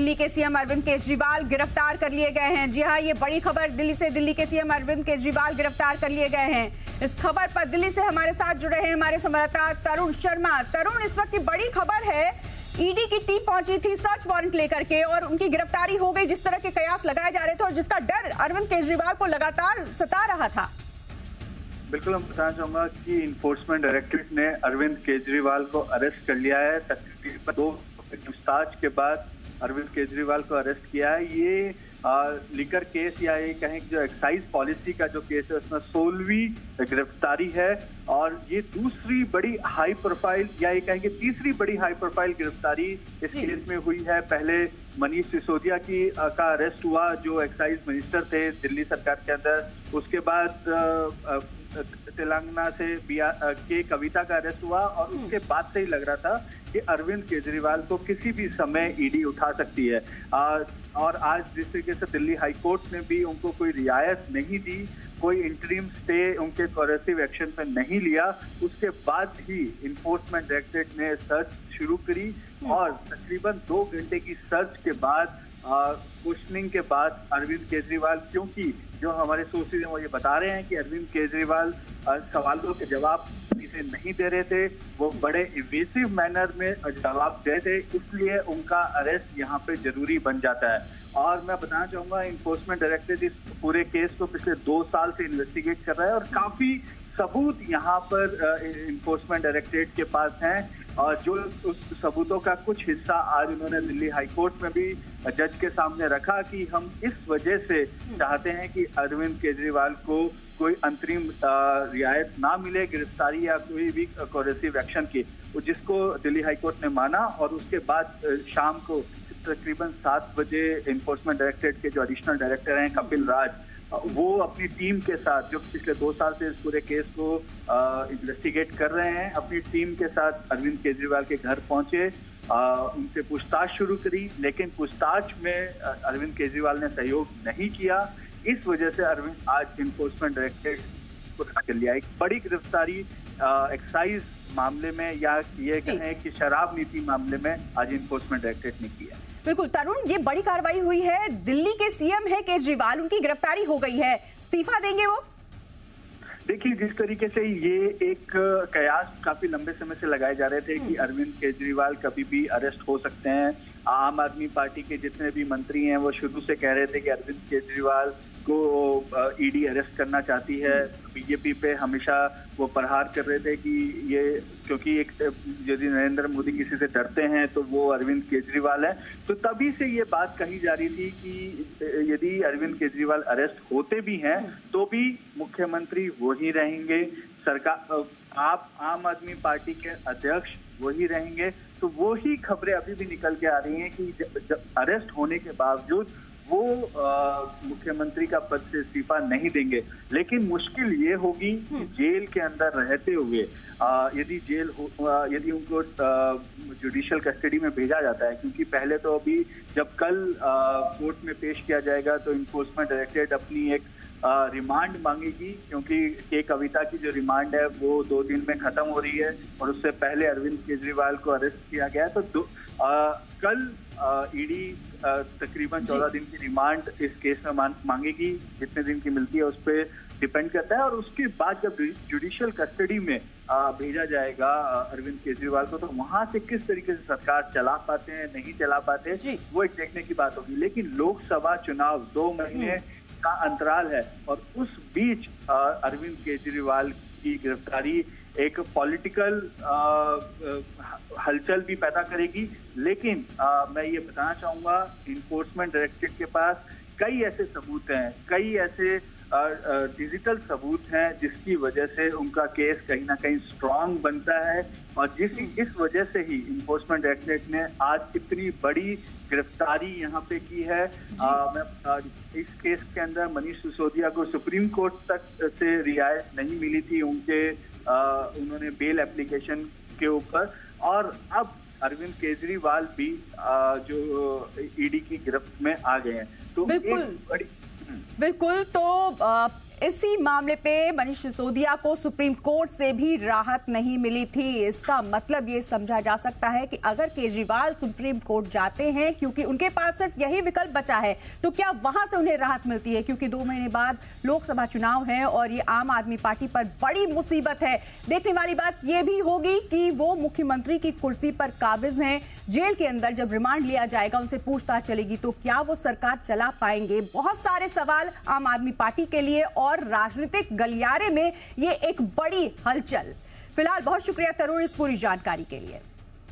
दिल्ली के सीएम अरविंद केजरीवाल गिरफ्तार कर लिए गए हैं। जी हां, ये बड़ी खबर दिल्ली से। दिल्ली के सीएम अरविंद केजरीवाल गिरफ्तार कर लिए गए हैं। इस खबर पर दिल्ली से हमारे साथ जुड़े हैं हमारे संवाददाता तरुण शर्मा। तरुण, इस वक्त की बड़ी खबर है, ईडी की टीम पहुंची थी सर्च वारंट लेकर के और उनकी गिरफ्तारी हो गई, जिस तरह के कयास लगाए जा रहे थे और जिसका डर अरविंद केजरीवाल को लगातार सता रहा था। बिल्कुल, हम बताना चाहूंगा कि इन्फोर्समेंट डायरेक्टरेट ने अरविंद केजरीवाल को अरेस्ट कर लिया है। तकरीबन 2 पूछताछ के बाद अरविंद केजरीवाल को अरेस्ट किया है। ये लिकर केस या ये कहें कि जो एक्साइज पॉलिसी का जो केस है उसमें 16वीं गिरफ्तारी है और ये दूसरी बड़ी हाई प्रोफाइल या ये कहें कि तीसरी बड़ी हाई प्रोफाइल गिरफ्तारी इस केस में हुई है। पहले मनीष सिसोदिया का अरेस्ट हुआ, जो एक्साइज मिनिस्टर थे दिल्ली सरकार के अंदर। उसके बाद तेलंगाना से के कविता का अरेस्ट हुआ और उसके बाद से ही लग रहा था कि अरविंद केजरीवाल को किसी भी समय ईडी उठा सकती है। और आज जिस तरीके से दिल्ली हाई कोर्ट ने भी उनको कोई रियायत नहीं दी, कोई इंटरिम स्टे उनके कोरेसिव एक्शन पे नहीं लिया, उसके बाद ही इन्फोर्समेंट डायरेक्टरेट ने सर्च शुरू करी और तकरीबन 2 घंटे की सर्च के बाद क्वेश्चनिंग के बाद अरविंद केजरीवाल, क्योंकि जो हमारे सोर्सेज हैं वो ये बता रहे हैं कि अरविंद केजरीवाल सवालों के जवाब इसे नहीं दे रहे थे, वो बड़े इवेसिव मैनर में जवाब दे थे, इसलिए उनका अरेस्ट यहाँ पे जरूरी बन जाता है। और मैं बताना चाहूंगा, इन्फोर्समेंट डायरेक्टरेट इस पूरे केस को पिछले 2 साल से इन्वेस्टिगेट कर रहा है और काफी सबूत यहाँ पर इन्फोर्समेंट डायरेक्टरेट के पास हैं और जो उस सबूतों का कुछ हिस्सा आज उन्होंने दिल्ली हाई कोर्ट में भी जज के सामने रखा कि हम इस वजह से चाहते हैं कि अरविंद केजरीवाल को कोई अंतरिम रियायत ना मिले, गिरफ्तारी या कोई भी कोरेसिव एक्शन की, जिसको दिल्ली हाई कोर्ट ने माना। और उसके बाद शाम को तकरीबन 7 बजे इन्फोर्समेंट डायरेक्टरेट के जो एडिशनल डायरेक्टर हैं कपिल राज, वो अपनी टीम के साथ, जो पिछले 2 साल से इस पूरे केस को इन्वेस्टिगेट कर रहे हैं, अपनी टीम के साथ अरविंद केजरीवाल के घर पहुंचे, उनसे पूछताछ शुरू करी। लेकिन पूछताछ में अरविंद केजरीवाल ने सहयोग नहीं किया। इस वजह से अरविंद आज इन्फोर्समेंट डायरेक्टरेट को कर लिया। एक बड़ी गिरफ्तारी एक्साइज मामले में या ये कहें कि शराब नीति मामले में आज इन्फोर्समेंट डायरेक्टरेट ने किया। बिल्कुल तरुण, ये बड़ी कार्रवाई हुई है। दिल्ली के सीएम है केजरीवाल, उनकी गिरफ्तारी हो गई है, इस्तीफा देंगे वो? देखिए, जिस तरीके से ये एक कयास काफी लंबे समय से लगाए जा रहे थे कि अरविंद केजरीवाल कभी भी अरेस्ट हो सकते हैं। आम आदमी पार्टी के जितने भी मंत्री हैं वो शुरू से कह रहे थे कि अरविंद केजरीवाल को ईडी अरेस्ट करना चाहती है। बीजेपी पे हमेशा वो प्रहार कर रहे थे कि ये, क्योंकि एक यदि नरेंद्र मोदी किसी से डरते हैं तो वो अरविंद केजरीवाल है। तो तभी से ये बात कही जा रही थी कि यदि अरविंद केजरीवाल अरेस्ट होते भी हैं तो भी मुख्यमंत्री वही रहेंगे, सरकार आम आदमी पार्टी के अध्यक्ष वही रहेंगे। तो वही खबरें अभी भी निकल के आ रही हैं कि अरेस्ट होने के बावजूद वो मुख्यमंत्री का पद से इस्तीफा नहीं देंगे। लेकिन मुश्किल ये होगी कि जेल के अंदर रहते हुए यदि उनको जुडिशियल कस्टडी में भेजा जाता है, क्योंकि पहले तो अभी जब कल कोर्ट में पेश किया जाएगा तो इन्फोर्समेंट डायरेक्टरेट अपनी एक रिमांड मांगेगी, क्योंकि के कविता की जो रिमांड है वो 2 दिन में खत्म हो रही है और उससे पहले अरविंद केजरीवाल को अरेस्ट किया गया। तो कल ईडी तकरीबन 14 दिन की रिमांड इस केस में मांगेगी। जितने दिन की मिलती है उस पर डिपेंड करता है। और उसके बाद जब जुडिशियल कस्टडी में भेजा जाएगा अरविंद केजरीवाल को, तो वहां से किस तरीके से सरकार चला पाते हैं नहीं चला पाते, वो एक देखने की बात होगी। लेकिन लोकसभा चुनाव 2 महीने का अंतराल है और उस बीच अरविंद केजरीवाल की गिरफ्तारी एक पॉलिटिकल हलचल भी पैदा करेगी। लेकिन मैं ये बताना चाहूंगा, इन्फोर्समेंट डायरेक्टरेट के पास कई ऐसे सबूत हैं, कई ऐसे डिजिटल सबूत हैं जिसकी वजह से उनका केस कहीं ना कहीं स्ट्रांग बनता है। और इस वजह से ही इन्फोर्समेंट डायरेक्टरेट ने आज इतनी बड़ी गिरफ्तारी यहाँ पे की है। इस केस के अंदर मनीष सिसोदिया को सुप्रीम कोर्ट तक से रियायत नहीं मिली थी उन्होंने बेल एप्लीकेशन के ऊपर, और अब अरविंद केजरीवाल भी जो ईडी की गिरफ्त में आ गए हैं। तो बिल्कुल तो इसी मामले पे मनीष सिसोदिया को सुप्रीम कोर्ट से भी राहत नहीं मिली थी। इसका मतलब ये समझा जा सकता है कि अगर केजरीवाल सुप्रीम कोर्ट जाते हैं, क्योंकि उनके पास सिर्फ यही विकल्प बचा है, तो क्या वहां से उन्हें राहत मिलती है? क्योंकि 2 महीने बाद लोकसभा चुनाव है और ये आम आदमी पार्टी पर बड़ी मुसीबत है। देखने वाली बात यह भी होगी कि वो मुख्यमंत्री की कुर्सी पर काबिज हैं। जेल के अंदर जब रिमांड लिया जाएगा, उनसे पूछताछ चलेगी, तो क्या वो सरकार चला पाएंगे? बहुत सारे सवाल आम आदमी पार्टी के लिए और राजनीतिक गलियारे में ये एक बड़ी हलचल। फिलहाल बहुत शुक्रिया तरुण इस पूरी जानकारी के लिए।